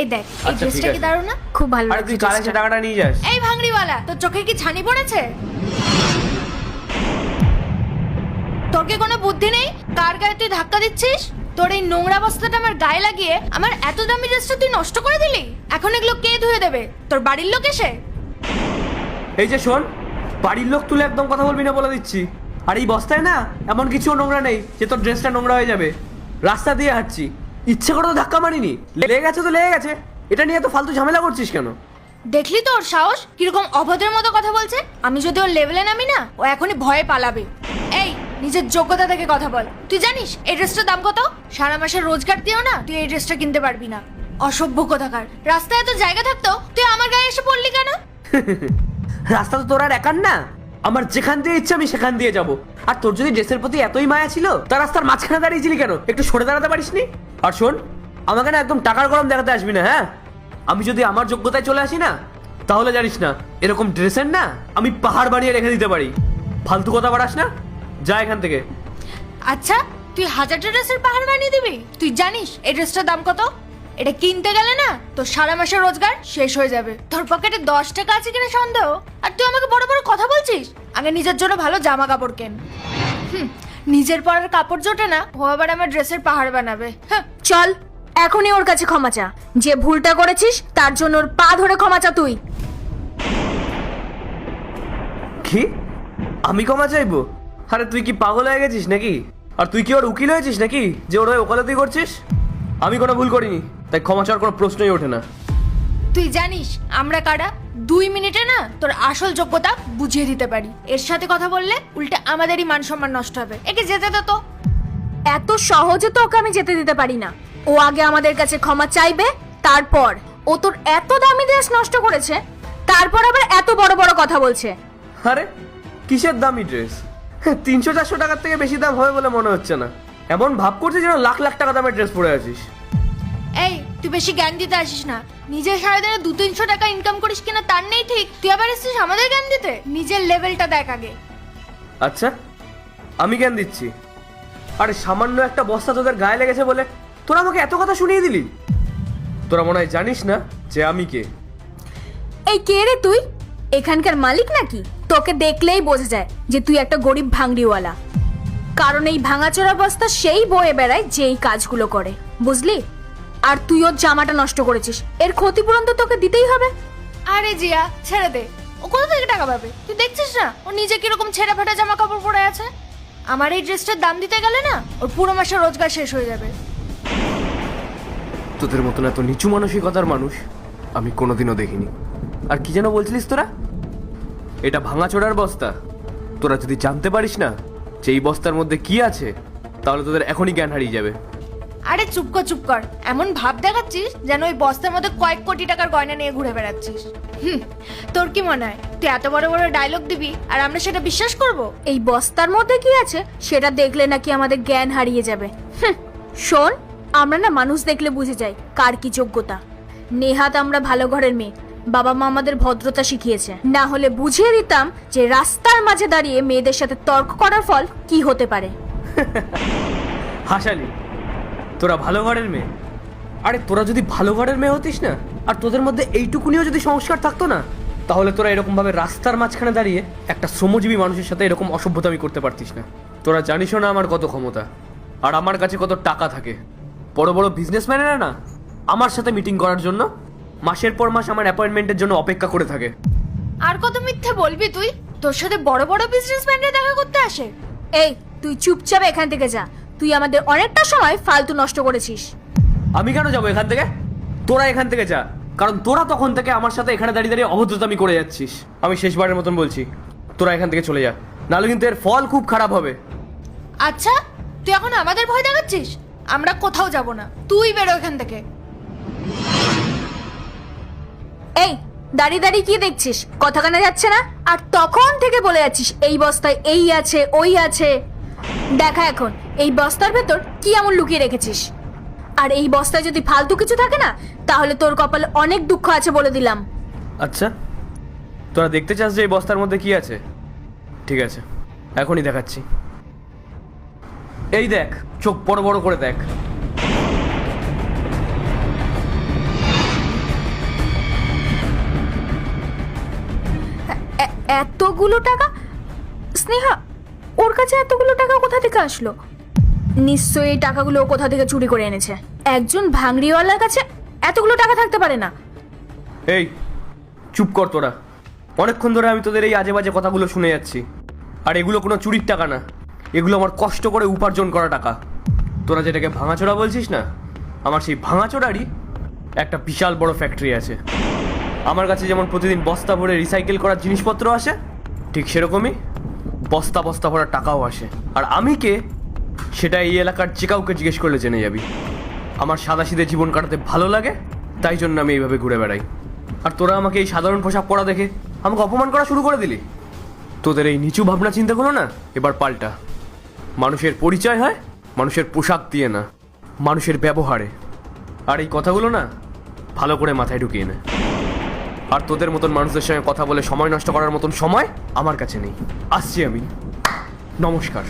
এই দেখ, এই ড্রেসটা কি দারুণ না? খুব ভালো আরে তুই কালে সে টাকাটা নিয়ে যাস। এই ভাঙড়িওয়ালা, তোর চোখে কি ছানি পড়েছে? তোর কি কোনো বুদ্ধি নেই? কার গায়ে তুই ধাক্কা দিচ্ছিস? তোর এই নোংরা বস্তাটা আমার গায়ে লাগিয়ে আমার এত দামি ড্রেসটা তুই নষ্ট করে দিলি। এখন এগুলো কে ধুয়ে দেবে? তোর বাড়ির লোক এসে? এই যে শোন, বাড়ির লোক তুলে একদম কথা বলবি না বলে দিচ্ছি। আর এই বস্তায় না এমন কিছু নোংরা নেই যে তোর ড্রেসটা নোংরা হয়ে যাবে। রাস্তা দিয়ে হাঁটছি, ইচ্ছে করে তো ধাক্কা মারিনি, লেগে গেছে তো লেগে গেছে। এটা নিয়ে তো ফালতু ঝামেলা করছিস কেন? দেখলি তো ওর সাহস কিরকম অভদ্রের মতো কথা বলছে। আমি যদি ওর লেভেলে নামি না, ও এখনই ভয়ে পালাবে। এই, নিজের যোগ্যতা থেকে কথা বল। তুই জানিস এই ড্রেসটার দাম কত? সারা মাসের রোজগার দিও না তুই এই ড্রেসটা কিনতে পারবি না। অসভ্য কোথাকার। রাস্তায় এত জায়গা থাকতো তুই আমার গায়ে এসে পড়লি কেন? রাস্তা তো তোর আর একার না, আমার যেখান দিয়ে ইচ্ছে আমি সেখান দিয়ে যাব। আর তোর যদি ড্রেসের প্রতি এতই মায়া ছিল তা রাস্তার মাঝখানে দাঁড়িয়েছিলি কেন? একটু সরে দাঁড়াতে পারিসনি? আর শোন, আমাকে না একদম টাকার গরম দেখাতে আসবি না, হ্যাঁ? আমি যদি আমার যোগ্যতায় চলে আসি না, তাহলে জানিস না এরকম ড্রেসের না আমি পাহাড় বানিয়ে রেখে দিতে পারি। ফালতু কথা বাড়াস না, যা এখান থেকে। আচ্ছা, তুই 1000টা ড্রেসের পাহাড় বানিয়ে দিবি? তুই জানিস এই ড্রেসটার দাম কত? এটা কিনতে গেলে না তোর সারা মাসের রোজগার শেষ হয়ে যাবে। তোর পকেটে 10 টাকা আছে কিনা সন্দেহ, আর তুই আমাকে বড় বড় কথা বলছিস। আগে নিজের জন্য ভালো জামা কাপড় কেন। নিজের পরার কাপড় জোটে না, ও আবার আমার ড্রেসের পাহাড় বানাবে। চল, এখনই ওর কাছে ক্ষমা চা। যে ভুলটা করেছিস তার জন্য ওর পা ধরে ক্ষমা চা তুই। কি? আমি ক্ষমা চাইবো? আরে তুই কি পাগল হয়ে গেছিস নাকি? আর তুই কি ওর উকিল হয়েছিস নাকি যে ওর হয়ে ওকালতি করছিস? আমি কোনো ভুল করিনি, তাই ক্ষমা চাওয়ার কোনো প্রশ্নই ওঠে না। তুই জানিস আমরা কারা? 2 মিনিটে না তোর আসল যোগ্যতা বুঝিয়ে দিতে পারি। এর সাথে কথা বললে উল্টে আমাদেরই মান সম্মান নষ্ট হবে। একে যেতে দে তো। এত সহজে তো ওকে আমি যেতে দিতে পারি না। ও আগে আমাদের কাছে ক্ষমা চাইবে, তারপর ও তোর এত দামি ড্রেস নষ্ট করেছে, তারপর আবার এত বড় বড় কথা বলছে। আরে কিসের দামি ড্রেস? 300-400 টাকার থেকে বেশি দাম হবে বলে মনে হচ্ছে না। এমন ভাব করছিস যেন লাখ লাখ টাকা দামের ড্রেস পরে আছিস। এই, তুই বেশি জ্ঞান দিতে আসিস না। নিজের সারাদিনে 200-300 টাকা ইনকাম করিস কিনা তার নেই ঠিক, তুই আবার এসেছিস আমাদের জ্ঞান দিতে? নিজের লেভেলটা দেখ আগে। আচ্ছা, আমি জ্ঞান দিচ্ছি? আরে সামান্য একটা বস্তা তোদের গায়ে লেগেছে বলে তোরা আমাকে এত কথা শুনিয়ে দিলি? তোরা মনে হয় জানিস না যে আমি কে। এই কে রে তুই? এখানকার মালিক নাকি? তোকে দেখলেই বোঝা যায় যে তুই একটা গরিব ভাঙড়িওয়ালা। কারণ এই ভাঙাচোরা বস্তা সেই বয়ে বেড়ায় যে এই কাজগুলো করে, বুঝলি? আর তুই ওর জামাটা নষ্ট করেছিস, এর ক্ষতিপূরণ তো তোকে দিতেই হবে। আরে জিয়া, ছেড়ে দে। ও কোথা থেকে টাকা পাবে? তুই দেখছিস না ও নিজে কিরকম ছেঁড়া ফাটা জামা কাপড় পরে আছে। আমার এই ড্রেসটার দাম দিতে গেলে না ওর পুরো মাসের রোজগার শেষ হয়ে যাবে। তোদের মতন এত নিচু মানসিকতার মানুষ আমি কোনোদিনও দেখিনি। আর কি যেন বলছিলিস তোরা? এটা ভাঙাচোরার বস্তা। তোরা যদি জানতে পারিস না যে এই বস্তার মধ্যে কি আছে, তাহলে তোদের এখনই জ্ঞান হারিয়ে যাবে। আরে চুপ কর চুপ কর, এমন ভাব দেখাচ্ছিস যেন ওই বস্তার মধ্যে কয়েক কোটি টাকার গয়না নিয়ে ঘুরে বেড়াচ্ছিস। তোর কি মনে হয় তুই এত বড় বড় ডায়লগ দিবি আর আমরা সেটা বিশ্বাস করব? এই বস্তার মধ্যে কি আছে সেটা দেখলে নাকি আমাদের জ্ঞান হারিয়ে যাবে? শোন, আমরা না মানুষ দেখলে বুঝে যাই কার কি যোগ্যতা। নেহাত আমরা ভালো ঘরের মেয়ে, বাবা মা আমাদের ভদ্রতা শিখিয়েছে। না হলে বুঝিয়ে দিতাম যে রাস্তার মাঝে দাঁড়িয়ে মেয়েদের সাথে তর্ক করার ফল কি হতে পারে। হাসালি, তোরা ভালো ঘরের মেয়ে? আরে তোরা যদি ভালো ঘরের মেয়ে হতিস না, আর তোদের মধ্যে এইটুকুনিও যদি সংস্কার থাকতো না, তাহলে তোরা এরকম ভাবে রাস্তার মাঝখানে দাঁড়িয়ে একটা শ্রমজীবী মানুষের সাথে এরকম অসভ্যতামি করতে পারতিস না। তোরা জানিসও না আমার কত ক্ষমতা আর আমার কাছে কত টাকা থাকে। বড় বড় বিজনেসম্যানেরা না আমার সাথে মিটিং করার জন্য মাসের পর মাস আমার অ্যাপয়েন্টমেন্টের জন্য অপেক্ষা করে থাকে। আর কত মিথ্যে বলবি তুই? তোর সাথে বড় বড় বিজনেসম্যানরা দেখা করতে আসে? এই, তুই চুপচাপ এখান থেকে যা। তুই আমাদের অনেকটা সময় ফালতু নষ্ট করেছিস। আমি কেন যাবো এখান থেকে? তোরা এখান থেকে যা, কারণ তোরা তখন থেকে আমার সাথে এখানে দাঁড়িয়ে দাঁড়িয়ে অভদ্রতামি করে যাচ্ছিস। আমি শেষবারের মতন বলছি, তোরা এখান থেকে চলে যা, নাহলে কিন্তু এর ফল খুব খারাপ হবে। আচ্ছা, তুই এখন আমাদের ভয় দেখাচ্ছিস? আমরা কোথাও যাব না, তুই বেরো এখান থেকে। এই, দাঁড়িয়ে দাঁড়িয়ে কি দেখছিস? কথা কানে যাচ্ছে না? আর তখন থেকে বলে যাচ্ছিস এই বস্তায় এই আছে ওই আছে। দেখা এখন এই বস্তার ভেতর কি এমন লুকিয়ে রেখেছিস। আর এই বস্তায় যদি ফালতু কিছু থাকে না, তাহলে তোর কপালে অনেক দুঃখ আছে বলে দিলাম। আচ্ছা, তোরা দেখতে চাস যে এই বস্তার মধ্যে কি আছে? ঠিক আছে, এখনই দেখাচ্ছি। এই দেখ, চোখ বড় বড় করে দেখ। এতগুলো টাকা? স্নেহা, ওর কাছে এতগুলো টাকা কোথা থেকে আসলো? নিশ্চয়ই এই টাকাগুলো ও কোথা থেকে চুরি করে এনেছে। একজন ভাঙড়িওয়ালার কাছে এতগুলো টাকা থাকতে পারে না। এই চুপ কর তোরা। অনেকক্ষণ ধরে আমি তোদের এই আজে বাজে কথাগুলো শুনে যাচ্ছি। আর এগুলো কোনো চুরির টাকা না, এগুলো আমার কষ্ট করে উপার্জন করা টাকা। তোরা যেটাকে ভাঙাচোরা বলছিস না, আমার সেই ভাঙাচোরারই একটা বিশাল বড় ফ্যাক্টরি আছে। আমার কাছে যেমন প্রতিদিন বস্তা ভরে রিসাইকেল করার জিনিসপত্র আসে, ঠিক সেরকমই বস্তা বস্তা ভরা টাকাও আসে। আর আমি কে সেটা এই এলাকার যে কাউকে জিজ্ঞেস করলে জেনে যাবি। আমার সাদাসিধে জীবন কাটাতে ভালো লাগে, তাই জন্য আমি এইভাবে ঘুরে বেড়াই। আর তোরা আমাকে এই সাধারণ পোশাক পরা দেখে আমাকে অপমান করা শুরু করে দিলি। তোদের এই নিচু ভাবনা চিন্তাগুলো না এবার পাল্টা। মানুষের পরিচয় হয় মানুষের পোশাক দিয়ে না, মানুষের ব্যবহারে। আর এই কথাগুলো না ভালো করে মাথায় ঢুকিয়ে নে। আর তোদের মতন মানুষদের সঙ্গে কথা বলে সময় নষ্ট করার মতন সময় আমার কাছে নেই। আসছি আমি। নমস্কার।